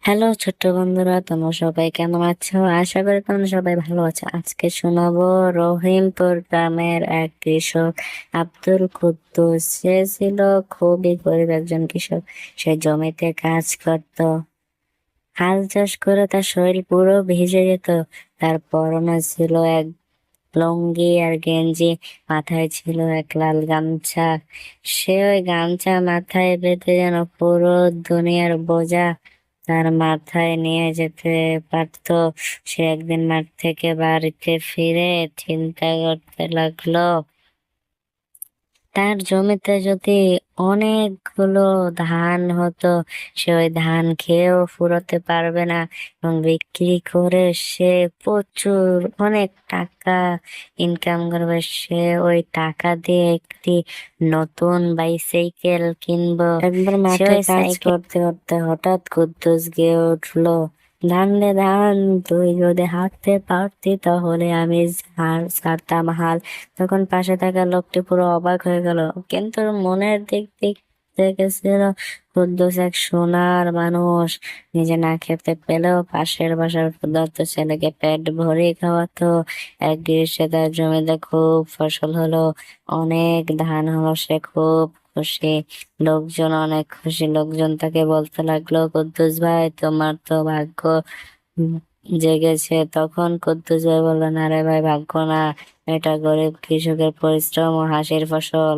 Hello ছোট্ট বন্ধুরা, তোমরা সবাই কেমন আছো? আশা করি তোমরা সবাই ভালো আছো। আজকে শোনাবো রহিমপুর গ্রামের এক কৃষক আব্দুল কুদ্দুস। সে ছিল খুবই গরিব একজন কৃষক। সে জমিতে কাজ করত, হাল চাষ করে তার শরীর পুরো ভিজে যেত। তার পরনে ছিল এক লুঙ্গি আর গেঞ্জি, মাথায় ছিল এক লাল গামছা। সে ওই গামছা মাথায় বেঁধে যেন পুরো দুনিয়ার বোঝা তার মাথায় নিয়ে যেতে পারতো। সে একদিন মাঠ থেকে বাড়িতে ফিরে চিন্তা করতে লাগলো, তার জমিতে যদি অনেকগুলো ধান হতো, সে ওই ধান খেয়েও ফুরোতে পারবে না, এবং বিক্রি করে সে প্রচুর অনেক টাকা ইনকাম করবে। সে ওই টাকা দিয়ে একটি নতুন বাইসাইকেল কিনবো। একবার সে মাঠে ওই কাজ সাইকেল করতে করতে হঠাৎ কুদ্দুস গিয়ে উঠলো, ধান রে ধান, তুই যদি হাঁটতে পারতি তাহলে আমি ছাড়তাম হাল। তখন পাশে থাকা লোকটি পুরো অবাক হয়ে গেল, কিন্তু মনের দিক দেখেছিল কুদ্দুস এক সোনার মানুষ। নিজে না খেতে পেলেও পাশের বাসার ক্ষুধার্ত ছেলেকে পেট ভরে খাওয়াতো। এক গ্রীষ্মে তার জমিতে খুব ফসল হলো, অনেক ধান হলো। সে খুব খুশি, লোকজন অনেক খুশি। লোকজন তাকে বলতে লাগলো, কুদ্দুস ভাই তোমার তো ভাগ্য উম, জেগেছে। তখন কুদ্দুস ভাই বললেন, আরে ভাই, ভাগ্য না, এটা গরিব কৃষকের পরিশ্রম ও হাসির ফসল।